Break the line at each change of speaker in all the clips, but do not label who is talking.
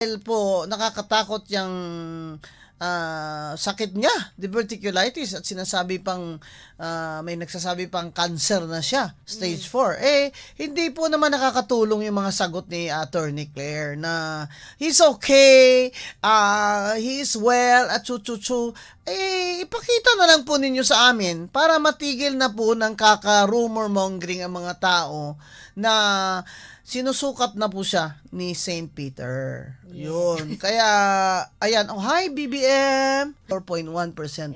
Dahil po nakakatakot yung sakit niya, diverticulitis, at sinasabi pang may nagsasabi pang cancer na siya, stage 4. Hindi po naman nakakatulong yung mga sagot ni Attorney Claire na he's okay, he's well, at chuchuchu. Ipakita na lang po ninyo sa amin para matigil na po ng kaka-rumor mongering ang mga tao na sinusukat na po siya ni St. Peter. Yun. Kaya, ayan. Oh, hi, BBM! 4.1%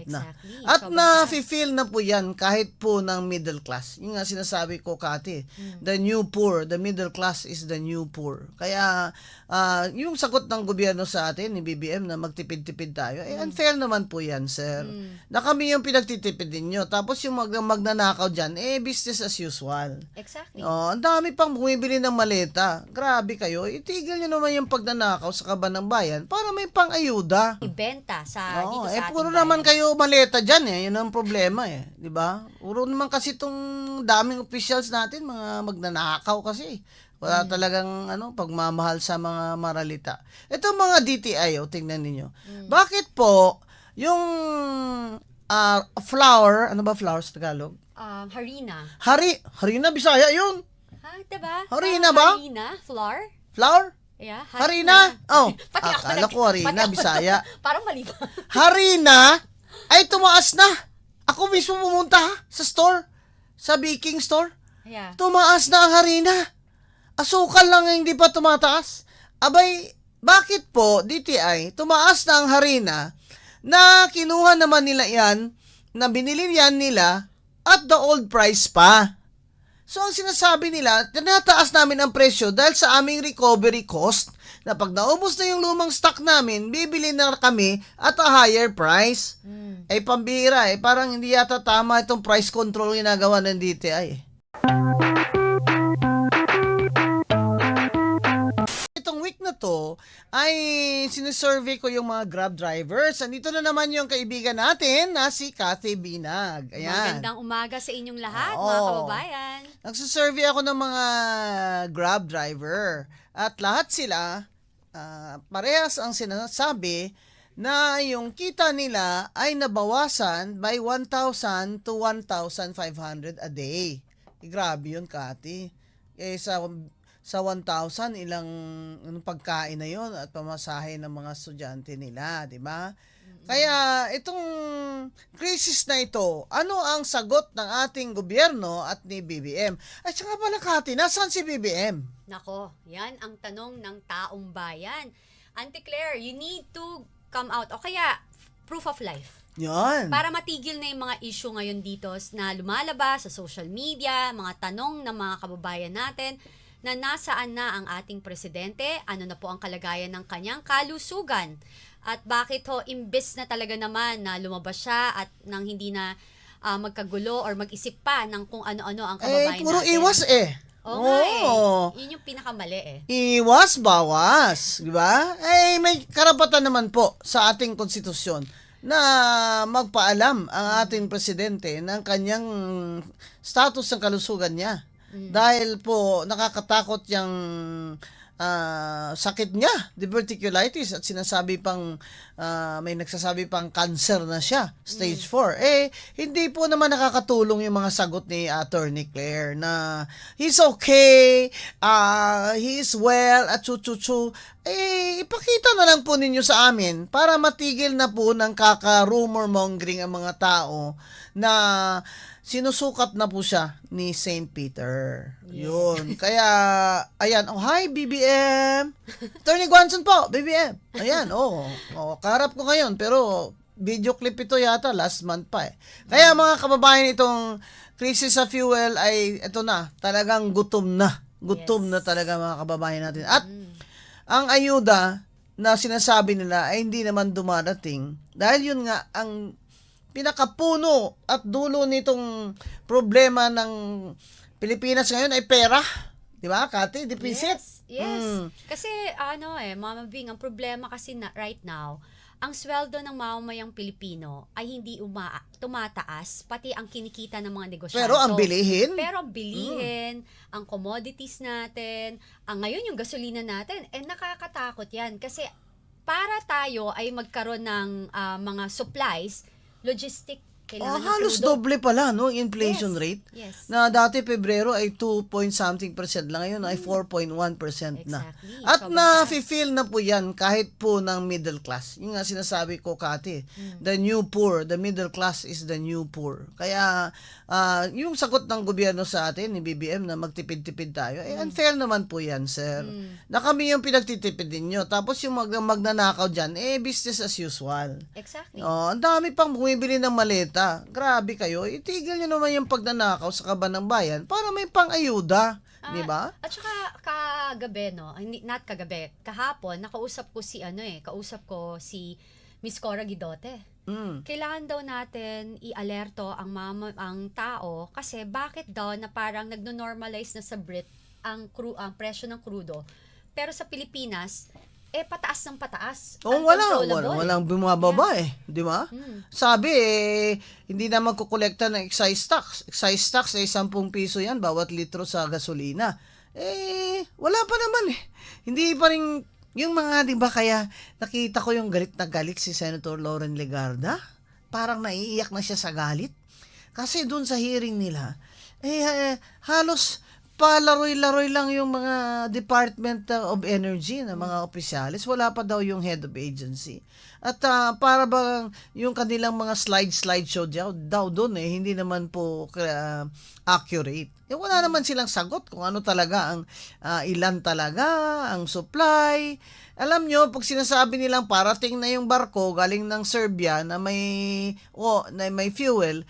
na.
Exactly.
At
Sobrang
na-feel na po yan kahit po ng middle class. Yung nga sinasabi ko, Kati. The new poor. The middle class is the new poor. Kaya, yung sagot ng gobyerno sa atin, ni BBM, na magtipid-tipid tayo, unfair naman po yan, sir. Na kami yung pinagtitipid ninyo. Tapos yung magnanakaw dyan, business as usual.
Exactly.
Ang dami pang bumibili ng maleta. Grabe kayo. Itigil nyo naman yung pagnanakaw sa kaban ng bayan para may pang-ayuda.
Ibenta dito sa ating
Puro
bayan.
naman kayo maleta dyan Yun ang problema Di ba? Puro naman kasi itong daming officials natin, mga magnanakaw kasi. Wala talagang pagmamahal sa mga maralita. Ito mga DTI, tingnan ninyo. Bakit po yung flower, ano ba flower sa Tagalog?
Harina.
Harina, Bisaya yun.
Diba?
Harina ba?
Harina? Flour?
Flower?
Yeah.
Harina? Oh,
Pati ako
akala ko Harina, Bisaya.
Parang mali ba?
Harina ay tumaas na. Ako mismo pumunta sa store, sa baking store.
Yeah.
Tumaas na ang harina. Asukal lang ang hindi pa tumataas. Abay, bakit po, DTI, tumaas na ang harina na kinuha naman nila yan, na binili yan nila at the old price pa. So, ang sinasabi nila, tinataas namin ang presyo dahil sa aming recovery cost na pag naubos na yung lumang stock namin, bibili na kami at a higher price. Pambira parang hindi yata tama itong price control ginagawa ng DTI. Itong week na to ay sinisurvey ko yung mga Grab drivers. Andito na naman yung kaibigan natin na si Cathy Binag. Ayan.
Magandang umaga sa inyong lahat,
Oo.
mga kababayan.
Nagsisurvey ako ng mga Grab driver at lahat sila parehas ang sinasabi na yung kita nila ay nabawasan by 1,000 to 1,500 a day. Grabe yun, Kati. Sa 1,000, ilang pagkain na yun at pamasahe ng mga estudyante nila, di ba? Kaya itong crisis na ito, ano ang sagot ng ating gobyerno at ni BBM? At saka pala, Kati, nasaan si BBM?
Nako, yan ang tanong ng taong bayan. Auntie Claire, you need to come out. O kaya, proof of life.
Yan.
Para matigil na yung mga issue ngayon dito na lumalabas sa social media, mga tanong ng mga kababayan natin, na nasaan na ang ating presidente, ano na po ang kalagayan ng kanyang kalusugan. At bakit imbes na talaga naman na lumabas siya at nang hindi na magkagulo or mag-isip pa ng kung ano-ano ang kababayan
puro
natin.
iwas
Oo. Yun yung pinakamali
Iwas, bawas. Di ba? May karapatan naman po sa ating konstitusyon na magpaalam ang ating presidente ng kanyang status ng kalusugan niya. Dahil po nakakatakot yung sakit niya, diverticulitis, at sinasabi pang may nagsasabi pang cancer na siya, stage 4. Hindi po naman nakakatulong yung mga sagot ni Attorney Claire na he's okay, he's well, at chuchuchu. Ipakita na lang po ninyo sa amin para matigil na po ng kaka-rumor mongering ang mga tao na sinusukat na po siya ni St. Peter. Yun. Kaya, ayan. Oh, hi, BBM! Attorney Guanzon po, BBM. Ayan, kaharap ko ngayon, pero video clip ito yata, last month pa Kaya mga kababayan, itong crisis sa fuel ay, ito na, talagang gutom na. Gutom na talaga mga kababayan natin. At, ang ayuda na sinasabi nila ay hindi naman dumarating. Dahil yun nga, ang pinakapuno at dulo nitong problema ng Pilipinas ngayon ay pera. Di ba, Kati? Deficit.
Yes.
Mm.
Kasi Mama Bing, ang problema kasi right now, ang sweldo ng mamamayang Pilipino ay hindi tumataas, pati ang kinikita ng mga negosyante.
Pero ang bilihin?
Pero ang bilihin, ang commodities natin, ngayon yung gasolina natin, nakakatakot yan. Kasi para tayo ay magkaroon ng mga supplies, logistic, kailangan ng
Halos
crudo.
doble pala, no, inflation
Yes,
rate.
yes.
Na dati Pebrero ay 2 point something percent lang, ngayon ay 4.1% na.
Exactly.
At
Sobrang
na-feel na po yan kahit po ng middle class. Yung nga sinasabi ko, Kati, the new poor, the middle class is the new poor. Kaya yung sagot ng gobyerno sa atin, ni BBM, na magtipid-tipid tayo, unfair naman po yan, sir. Na kami yung pinagtitipid ninyo. Tapos yung magnanakaw dyan, business as usual.
Exactly.
Ang dami pang bumibili ng maleta. Grabe kayo. Itigil nyo naman yung pagnanakaw sa kaban ng bayan para may pang-ayuda. Di ba?
At saka kagabi, kahapon, kausap ko si Miss Cora Guidote. Kailangan daw natin i-alerto ang tao kasi bakit daw na parang nagno-normalize na sa Brit ang presyo ng crudo. Pero sa Pilipinas, pataas ng pataas.
Walang bumababa di ba? Sabi hindi na magkukolekta ng excise tax. Excise tax 10 piso yan bawat litro sa gasolina. Wala pa naman Hindi pa rin yung mga, di ba, kaya nakita ko yung galit na galit si Senator Lauren Legarda. Parang naiiyak na siya sa galit. Kasi dun sa hearing nila, halos palaroy-laroy lang yung mga Department of Energy na mga opisyalis. Wala pa daw yung head of agency. At para bang yung kanilang mga slideshow daw doon hindi naman po accurate. Wala naman silang sagot kung ano talaga ang ilan talaga, ang supply. Alam nyo, pag sinasabi nilang parating na yung barko galing ng Serbia na may fuel,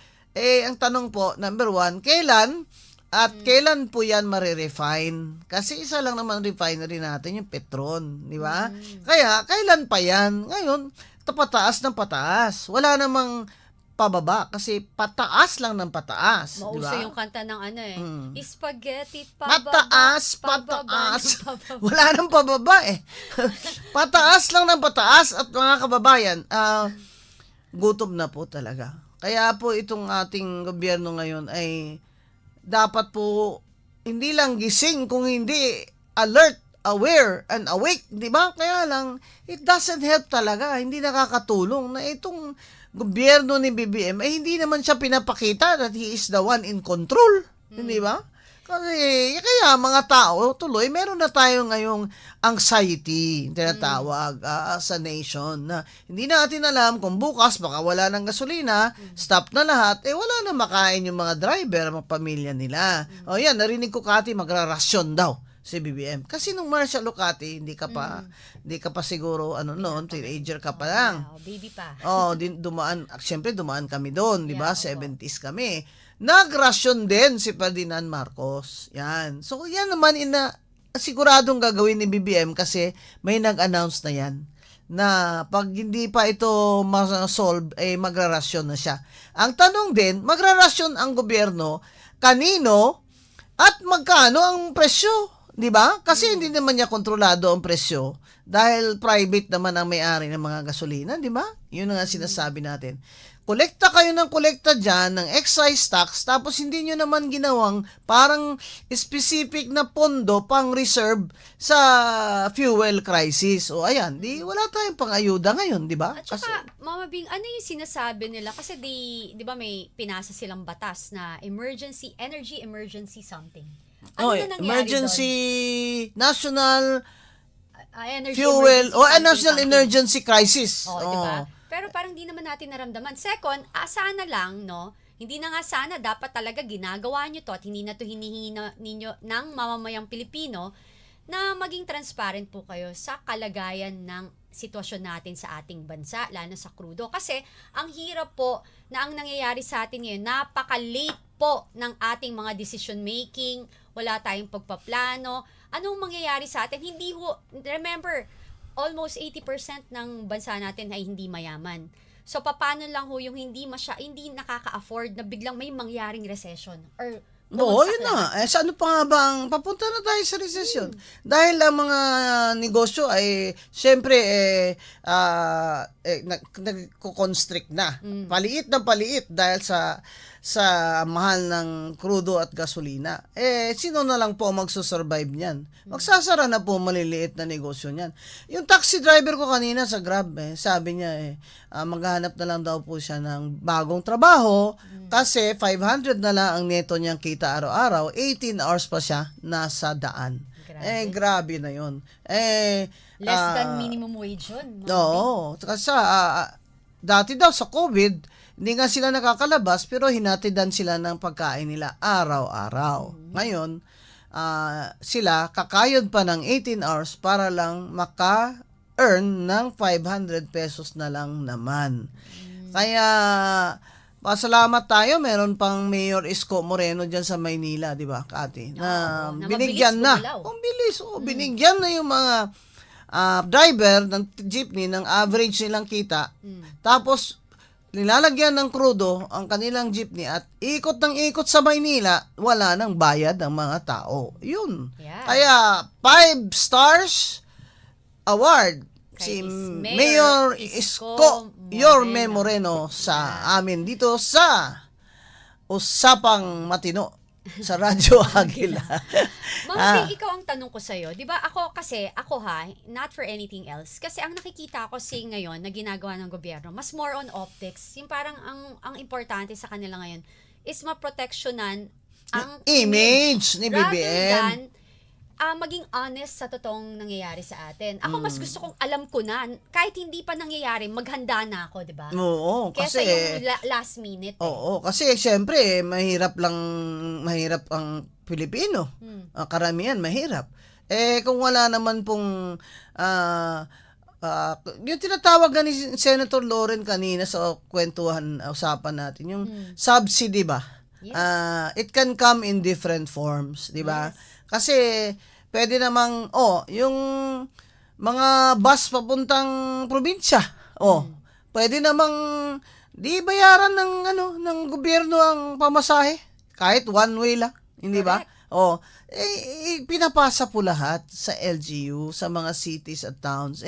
ang tanong po, number 1, kailan? At kailan po yan marirefine? Kasi isa lang naman refinery natin, yung Petron, di ba? Kaya, kailan pa yan? Ngayon, pataas ng pataas. Wala namang pababa kasi pataas lang ng pataas.
Mauso
diba?
yung kanta ng spaghetti pababa.
Pataas. Wala nang pababa Pataas lang ng pataas at mga kababayan, gutom na po talaga. Kaya po itong ating gobyerno ngayon ay dapat po hindi lang gising kung hindi alert, aware, and awake, di ba? Kaya lang, it doesn't help talaga. Hindi nakakatulong na itong gobyerno ni BBM ay hindi naman siya pinapakita that he is the one in control. Di ba? Kasi, kaya mga tao, tuloy, meron na tayo ngayong anxiety, tinatawag sa nation, na hindi natin alam kung bukas baka wala ng gasolina, stop na lahat, wala na makain yung mga driver, mga pamilya nila. O yan, narinig ko, Kati, magrarasyon daw si BBM. Kasi nung martial law, Kati, hindi ka pa siguro, teenager ka pa lang.
Baby pa.
Siyempre dumaan kami doon, di ba? 70s kami. Nagrasyon din si Ferdinand Marcos. Yan. So, yan naman siguradong gagawin ni BBM kasi may nag-announce na yan na pag hindi pa ito ma-solve, magrarasyon na siya. Ang tanong din, magrarasyon ang gobyerno kanino at magkano ang presyo? Di ba? Kasi hindi naman niya kontrolado ang presyo dahil private naman ang may-ari ng mga gasolina, di ba? Yun ang sinasabi natin. Kolekta kayo ng kolekta dyan ng excise tax tapos hindi nyo naman ginawang parang specific na pondo pang reserve sa fuel crisis. O ayan, wala tayong pang-ayuda ngayon, di ba?
At saka, Mama Bing, ano yung sinasabi nila? Kasi di ba may pinasa silang batas na energy emergency something. Ano na nangyari
emergency
doon?
National
Energy
fuel
emergency
national
something.
emergency crisis.
Diba? Pero parang di naman natin naramdaman. Second, sana lang, hindi na nga sana, dapat talaga ginagawa nyo to at hindi na to hinihingi ninyo ng mamamayang Pilipino na maging transparent po kayo sa kalagayan ng sitwasyon natin sa ating bansa, lalo sa krudo. Kasi ang hirap po na ang nangyayari sa atin ngayon, napaka-late po ng ating mga decision making, wala tayong pagpaplano. Anong mangyayari sa atin? Remember, almost 80% ng bansa natin ay hindi mayaman. So, paano lang yung hindi nakaka-afford na biglang may mangyaring recession or
Oo,
Bumagsak
yun na
lahat.
nga. Eh, sa ano pa nga bang, papunta na tayo sa recession. Dahil ang mga negosyo ay, syempre, nagko-constrict na. Paliit na paliit dahil sa mahal ng krudo at gasolina. Eh, sino na lang po ang magsusurvive niyan? Magsasara na po maliliit na negosyo niyan. Yung taxi driver ko kanina sa Grab, sabi niya, maghahanap na lang daw po siya ng bagong trabaho kasi 500 na lang ang neto niyang kita araw-araw, 18 hours pa siya nasa daan.
Grabe.
Grabe na yun.
Less than minimum wage yun.
Oo. Kasi dati daw sa COVID, hindi nga sila nakakalabas pero hinatidan sila ng pagkain nila araw-araw. Ngayon, sila kakayod pa ng 18 hours para lang maka-earn ng 500 pesos na lang naman. Kaya, pasalamat tayo, meron pang Mayor Isko Moreno dyan sa Maynila, di ba, Kati? Na
na
binigyan
mabilis
na.
gumalaw.
Ang bilis, binigyan na yung mga driver ng jeepney ng average nilang kita. Tapos, nilalagyan ng krudo ang kanilang jeepney at ikot ng ikot sa Maynila, wala nang bayad ang mga tao. Yun.
Yeah.
Kaya, 5 stars award
Kay
si
Mayor
Mayor
Isko
Isko Yorme
Moreno.
Moreno sa amin dito sa Usapang Matino sa Radyo Agila.
Ma'am, ikaw ang tanong ko sa'yo. Di ba ako not for anything else. Kasi ang nakikita ko ngayon na ginagawa ng gobyerno, mas more on optics. Yung parang ang importante sa kanila ngayon is maproteksyonan ang
Image ni
rather
BBM.
than maging honest sa totoong nangyayari sa atin. Ako mas gusto kong alam ko na, kahit hindi pa nangyayari, maghanda na ako, di ba?
Oo,
Kesa
kasi
yung last minute.
Oo, kasi syempre mahirap ang Pilipino. Karamihan mahirap. Kung wala naman pong yung tinatawag ni Senator Loren kanina sa usapan natin, yung subsidy ba?
Yes.
It can come in different forms, di ba?
Yes.
Kasi pwede namang yung mga bus papuntang probinsya. Pwede namang di bayaran ng gobyerno ang pamasahe kahit one way lang, hindi ba? Pinapasa po lahat sa LGU, sa mga cities at towns.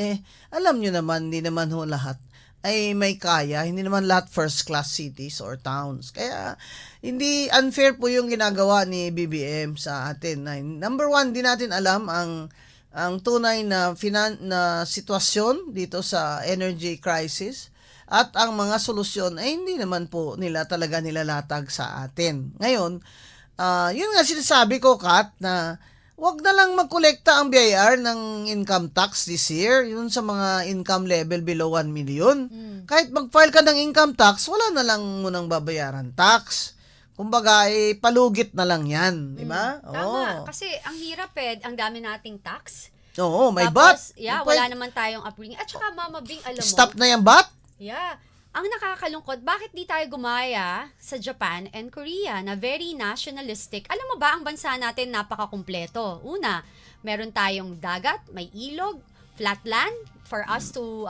Alam nyo naman, hindi naman ho lahat ay may kaya, hindi naman lahat first class cities or towns. Kaya hindi unfair po yung ginagawa ni BBM sa atin. Number one, di natin alam ang tunay na sitwasyon dito sa energy crisis at ang mga solusyon ay hindi naman po nila talaga nilalatag sa atin. Ngayon, yun nga sinasabi ko, Kat, na wag na lang magkolekta ang BIR ng income tax this year, yun sa mga income level below 1 million. Kahit mag-file ka ng income tax, wala na lang munang babayaran tax. Kumbaga, palugit na lang yan, di ba?
Tama, kasi ang hirap ang dami nating tax.
Oo, may
Tapos,
bat.
wala naman tayong upbringing. At saka, Mama Bing, alam mo,
Stop na yung bat?
yeah, ang nakakalungkot, bakit di tayo gumaya sa Japan and Korea na very nationalistic? Alam mo ba, ang bansa natin napakakumpleto. Una, meron tayong dagat, may ilog, flat land for us to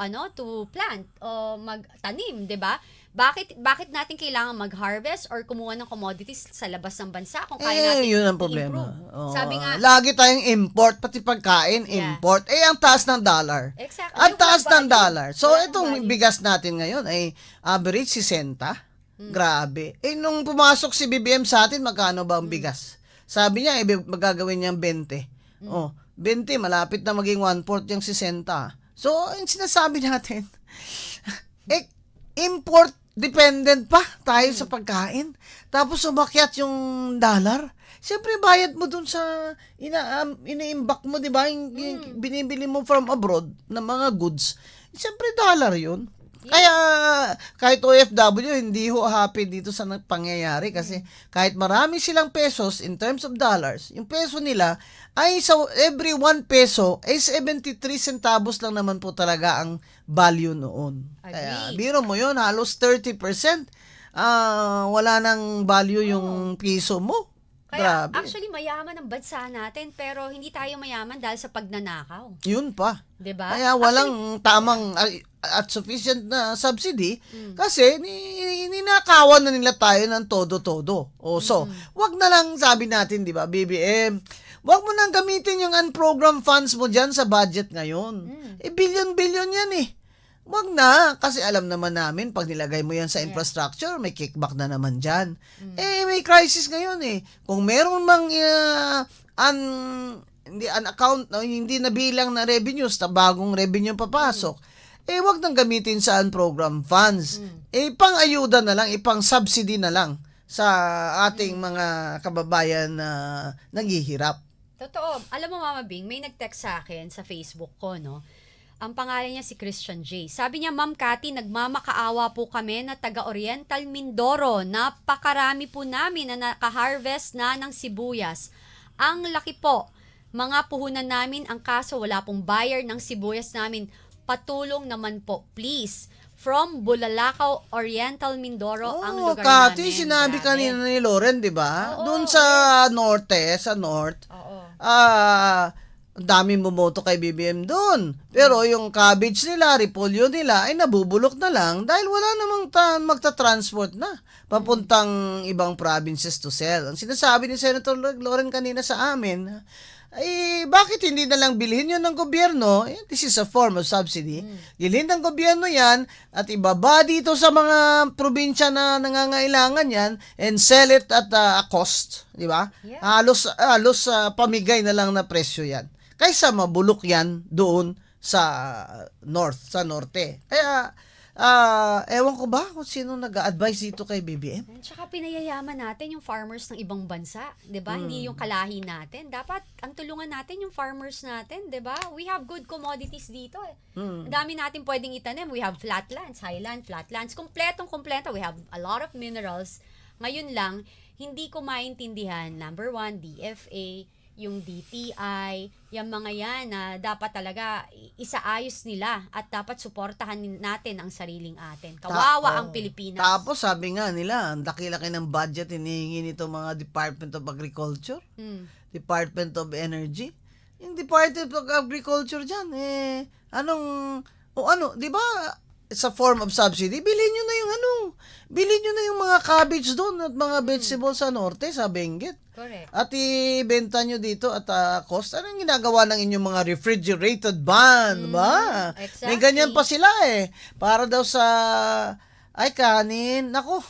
plant o magtanim, 'di ba? Bakit natin kailangan mag-harvest or kumuha ng commodities sa labas ng bansa kung kaya natin
Yun ang problema.
i-improve? Sabi nga,
lagi tayong import, pati pagkain, import. Ang taas ng dollar.
exactly.
Ang
Yung
taas ng
value.
dollar. So,
Walang
itong
value.
bigas natin ngayon ay average 60. Grabe. Nung pumasok si BBM sa atin, magkano ba ang bigas? Sabi niya, magagawin niyang 20. 20, malapit na maging 1/4 yung 60. So, yung sinasabi natin, import dependent pa tayo sa pagkain. Tapos umakyat yung dollar. Siyempre, bayad mo dun sa ina-imbak mo, di ba? Yung binibili mo from abroad na mga goods. Siyempre, dollar yun. Kaya, kahit OFW, hindi ho happy dito sa pangyayari kasi kahit marami silang pesos in terms of dollars, yung peso nila ay sa every 1 peso ay 73 centavos lang naman po talaga ang value noon. Kaya, biro mo yun, halos 30%, wala nang value yung piso mo.
Kaya
Grabe.
actually mayaman ang bansa natin pero hindi tayo mayaman dahil sa pagnanakaw.
Yun pa.
'Di ba?
Kaya walang tamang at sufficient na subsidy kasi ninakawan na nila tayo ng todo-todo. O so, wag na lang sabi natin, 'di ba, BBM, wag mo nang gamitin yung unprogrammed funds mo diyan sa budget ngayon. Billion-billion 'yan eh. Wag na, kasi alam naman namin, pag nilagay mo yan sa infrastructure, may kickback na naman dyan. May crisis ngayon eh. Kung meron mang account, hindi nabilang na revenues, na bagong revenue papasok, wag nang gamitin sa unprogrammed funds. Pang-ayuda na lang, pang-subsidy na lang sa ating mga kababayan na naghihirap.
Totoo. Alam mo, Mama Bing, may nag-text sa akin sa Facebook ko, no? Ang pangalan niya si Christian J. Sabi niya, Ma'am Cathy, nagmamakaawa po kami na taga-Oriental Mindoro. Napakarami po namin na nakaharvest na ng sibuyas. Ang laki po. Mga puhunan namin, ang kaso wala pong buyer ng sibuyas namin. Patulong naman po, please. From Bulalakaw, Oriental Mindoro, ang lugar
Cathy,
namin.
sinabi
Grabe.
kanina ni Loren, di ba?
Oo,
Doon sa norte, sa north,
Oo.
ang daming bumoto kay BBM doon. Pero yung cabbage nila, repolyo nila, ay nabubulok na lang dahil wala namang magta-transport na papuntang ibang provinces to sell. Ang sinasabi ni Senator Loren kanina sa amin, ay bakit hindi na lang bilhin yun ng gobyerno? This is a form of subsidy. Bilhin ng gobyerno yan at ibaba dito sa mga probinsya na nangangailangan yan and sell it at a cost. Di ba?
Yeah.
Halos pamigay na lang na presyo yan. Kaysa mabulok yan doon sa norte. Kaya, ewan ko ba kung sino nag-a-advise dito kay BBM?
Tsaka pinayayaman natin yung farmers ng ibang bansa, 'di ba? Hindi yung kalahi natin. Dapat ang tulungan natin yung farmers natin, 'di ba? We have good commodities dito eh. Ang dami natin pwedeng itanim. We have flatlands, highland, flatlands, kompleto. We have a lot of minerals. Ngayon lang, hindi ko maintindihan, number 1, DFA, yung DTI, yung mga yan na dapat talaga isaayos nila at dapat suportahan natin ang sariling atin. Kawawa ang Pilipinas.
Tapos sabi nga nila, ang laki-laki ng budget hinihingi nito mga Department of Agriculture, Department of Energy. Yung Department of Agriculture dyan, di ba, sa form of subsidy, bilhin nyo na yung mga cabbage doon at mga vegetables sa norte, sa Benguet.
Correct.
At ibenta nyo dito at cost. Anong ginagawa ng inyong mga refrigerated van, ba?
Exactly.
May ganyan pa sila eh. Para daw sa, kanin. Nako.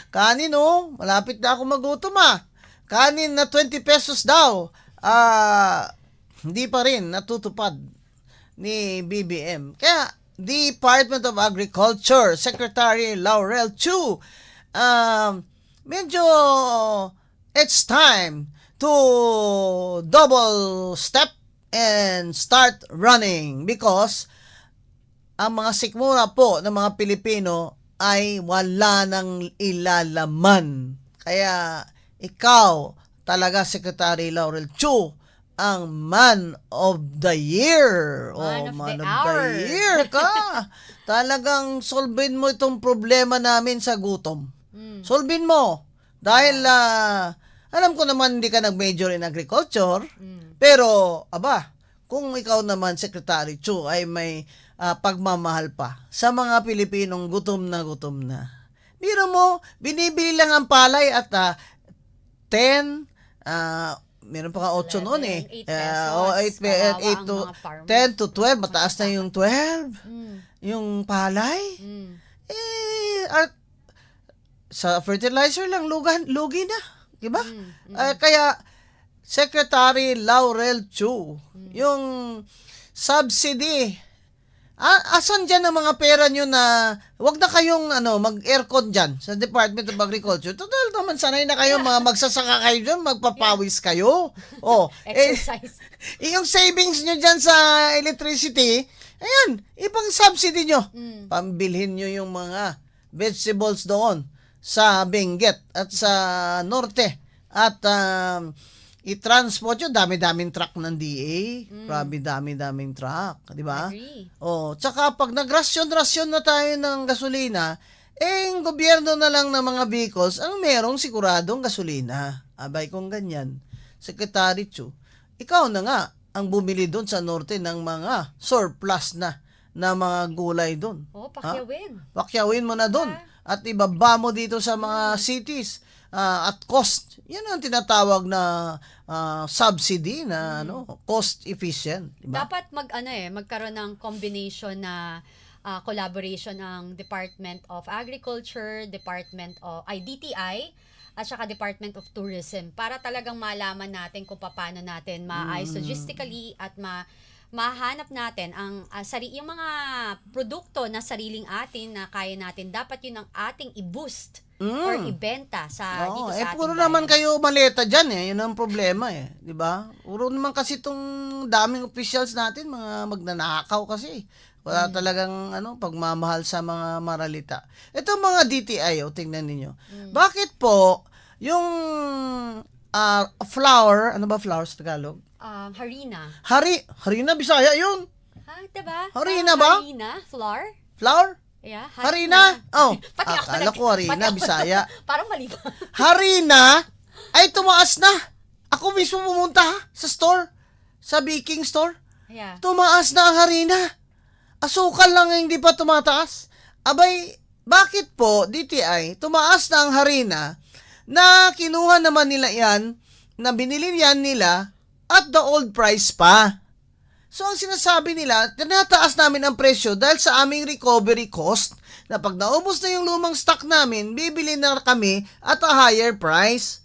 Kanin malapit na ako magutom Kanin na 20 pesos daw. Hindi pa rin natutupad ni BBM. Kaya, Department of Agriculture, Secretary Laurel Chu, medyo it's time to double step and start running because ang mga sikmura po ng mga Pilipino ay wala nang ilalaman. Kaya ikaw talaga, Secretary Laurel Chu, ang Man of the Year.
Man of the
Year ka. Talagang solvein mo itong problema namin sa gutom. Solvein mo. Dahil, alam ko naman hindi ka nag-major in agriculture, pero, kung ikaw naman, Secretary Chu, ay may pagmamahal pa sa mga Pilipinong gutom na. Biro mo, binibili lang ang palay at 10, meron pa nga 8 noon
8 pesos.
10 to 12, mataas na yung 12. Yung palay. At sa fertilizer lang, lugi na. Diba? Kaya, Secretary Laurel Chu, yung subsidy, asan dyan ang mga pera nyo na wag na kayong mag-aircon dyan sa Department of Agriculture. Total naman, sanay na kayo, mga magsasaka kayo dyan, magpapawis kayo.
Exercise.
Yung savings nyo dyan sa electricity, ayan, ipang subsidy nyo. Pambilhin nyo yung mga vegetables doon sa Benguet at sa norte. At i-transport yun, dami-daming truck ng DA. Grabe, dami-daming truck. Di ba?
Agree.
Tsaka pag nagrasyon-rasyon na tayo ng gasolina, yung gobyerno na lang ng mga vehicles ang merong siguradong gasolina. Abay, kung ganyan, Secretary Chu, ikaw na nga ang bumili doon sa norte ng mga surplus na na mga gulay doon.
Oh, pakyawin.
Pakyawin mo na doon at ibaba mo dito sa mga cities at cost. Yan ang tinatawag na subsidy na cost efficient, di ba?
Dapat magkaroon ng combination na collaboration ng Department of Agriculture, DTI, at saka Department of Tourism para talagang malaman natin kung paano natin maayos logistically at mahanap natin ang yung mga produkto na sariling atin na kaya natin, dapat yun ang ating i-boost or ibenta dito sa ating
puro
bayan.
naman kayo maleta dyan yun ang problema di ba? Puro naman kasi itong daming officials natin, mga magnanakaw kasi. Wala talagang pagmamahal sa mga maralita. Ito mga DTI, tingnan ninyo. Bakit po yung flour, ano ba flour sa Tagalog?
Harina.
Harina, Bisaya yun.
Diba?
Harina ba?
Harina, flour.
Flour?
Yeah,
Harina?
Pati ako
Akala ko harina, Bisaya.
Parang mali ba?
Harina ay tumaas na. Ako mismo pumunta sa store, sa baking store.
Yeah.
Tumaas na ang harina. Asukal lang ang hindi pa tumataas. Abay, bakit po, DTI, tumaas na ang harina na kinuha naman nila yan, na binili yan nila at the old price pa. So, ang sinasabi nila, tinataas namin ang presyo dahil sa aming recovery cost na pag naubos na yung lumang stock namin, bibili na kami at a higher price.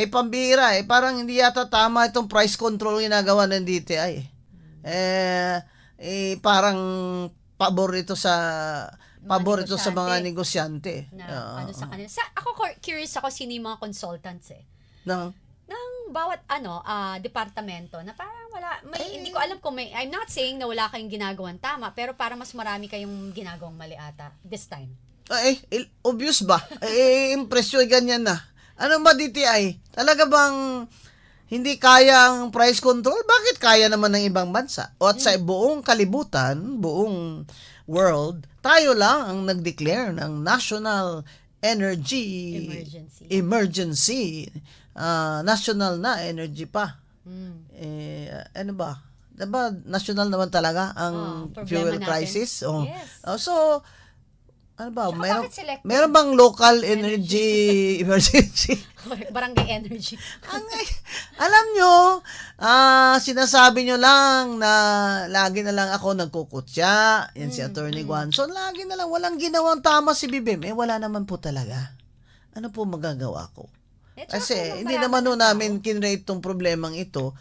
Pambira parang hindi yata tama itong price control ginagawa ng DTI. Parang pabor ito sa mga negosyante.
Sa kanila. Ako curious ako sino yung mga consultants
ng
bawat departamento na parang hindi ko alam kung I'm not saying na wala kayong ginagawang tama, pero parang mas marami kayong ginagawang mali ata this time.
Obvious ba? Impresyo ganyan na. Ano ba DTI? Talaga bang hindi kaya ang price control? Bakit kaya naman ng ibang bansa? O at sa buong kalibutan, buong world, tayo lang ang nag-declare ng National Energy Emergency. National na energy pa. Ano ba? Diba national naman talaga ang fuel crisis?
Yes.
So, ano ba?
Saka
Meron bang local energy emergency?
Barangay energy.
Alam nyo, sinasabi nyo lang na lagi na lang ako nagkukutya. Yan si Attorney Guanzon. Lagi na lang, walang ginawang tama si Bibim. Wala naman po talaga. Ano po magagawa ko? Kasi hindi naman namin kinrate tong problemang ito.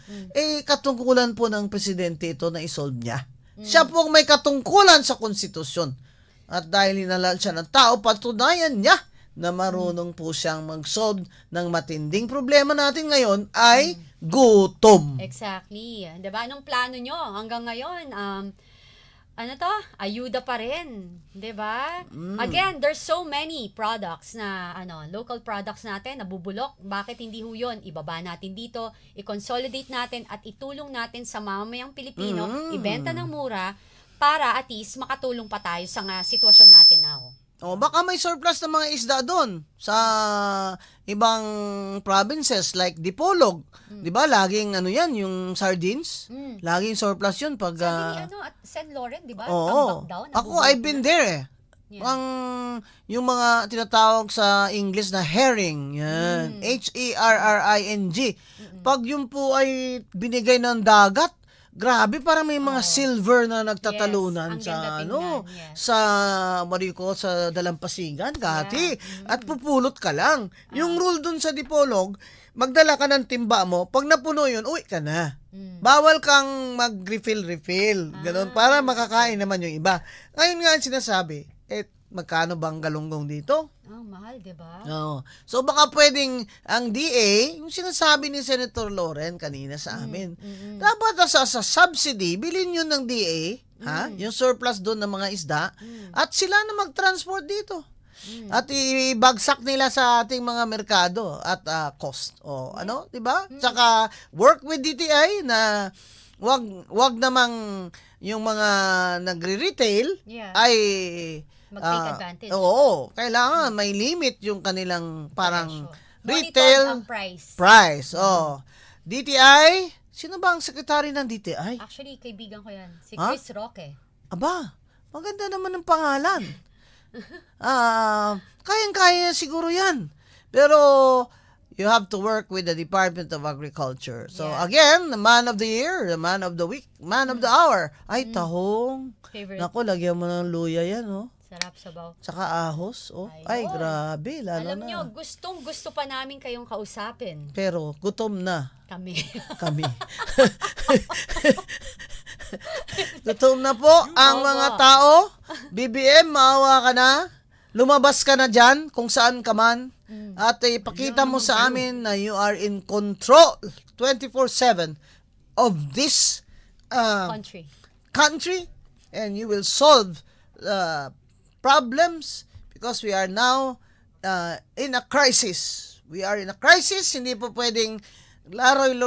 Katungkulan po ng presidente ito na isolve niya. Siya po ang may katungkulan sa konstitusyon. At dahil hinalal siya ng tao, patunayan niya na marunong po siyang mag-solve ng matinding problema natin ngayon ay gutom.
Exactly. Diba? Anong plano nyo hanggang ngayon? Ayuda pa rin. Diba? Again, there's so many products na, local products natin, nabubulok. Bakit hindi ho yun? Ibaba natin dito, i-consolidate natin at itulong natin sa mamamayang Pilipino, ibenta ng mura, para at least makatulong pa tayo sa sitwasyon natin now.
Baka may surplus ng mga isda doon sa ibang provinces like Dipolog. 'Di ba? Laging yan, yung sardines. Laging surplus 'yun pag
sabi ni Sen Lauren, 'di ba?
Oo. Ako I've been there Yeah. Yung mga tinatawag sa English na herring, yan. Herring. Pag yun po ay binigay ng dagat, grabe, parang may mga silver na nagtatalunan sa sa Marico, sa Dalampasigan, Kati. At pupulot ka lang. Yung rule dun sa Dipolog, magdala ka ng timba mo, pag napuno yun, uwi ka na. Bawal kang mag-refill. Ganun, para makakain naman yung iba. Ngayon nga ang sinasabi, magkano bang galunggong dito?
Mahal, diba?
So baka pwedeng ang DA, yung sinasabi ni Senator Lauren kanina sa amin, dapat sa subsidy, bilhin yun ng DA, yung surplus doon ng mga isda, at sila na mag-transport dito. At ibagsak nila sa ating mga merkado at cost. Di ba? Tsaka work with DTI na wag namang yung mga nagre-retail ay
mag-take advantage.
Oo, kailangan may limit yung kanilang parang
retail
price. DTI, sino ba ang sekretary ng DTI?
Actually, kaibigan ko yan. Si Chris Roque.
Aba, Maganda naman ang pangalan. Kayang-kaya siguro yan. Pero, you have to work with the Department of Agriculture. So,
Yeah.
again, the man of the year, the man of the week, man of the hour. Ay, tahong.
Favorite.
Naku, lagyan mo ng luya yan, oh.
Sarap sabaw.
Tsaka ahos, oh.
Ayun.
Ay, grabe, lalo
Alam
na.
nyo, gusto pa namin kayong kausapin.
Pero, gutom na
Kami.
kami. Gutom na po ang
Oo.
mga tao. BBM, maawa ka na. Lumabas ka na dyan kung saan ka man. At ipakita mo sa amin na you are in control 24/7 of this
Country.
country, and you will solve problems because we are now in a crisis. We are in a crisis. Hindi po pwedeng laroy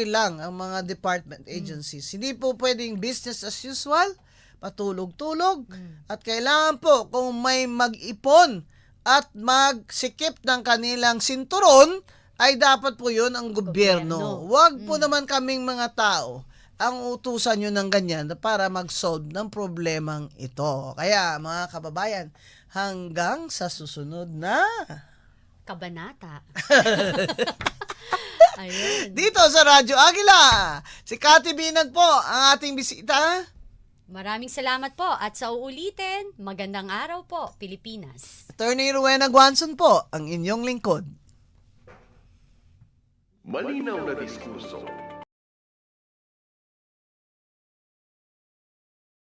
lang ang mga department agencies. Hindi po pwedeng business as usual, patulog-tulog. At kailangan po kung may mag-ipon at magsikip ng kanilang sinturon, ay dapat po yun ang gobyerno. Huwag po naman kaming mga tao ang utusan nyo ng ganyan para mag-solve ng problemang ito. Kaya mga kababayan, hanggang sa susunod na
Kabanata. Ayun.
dito sa Radyo Agila, si Cathy Binag po ang ating bisita.
Maraming salamat po. At sa uulitin, magandang araw po, Pilipinas.
Attorney Rowena Guanzon po ang inyong lingkod.
Malinaw na diskurso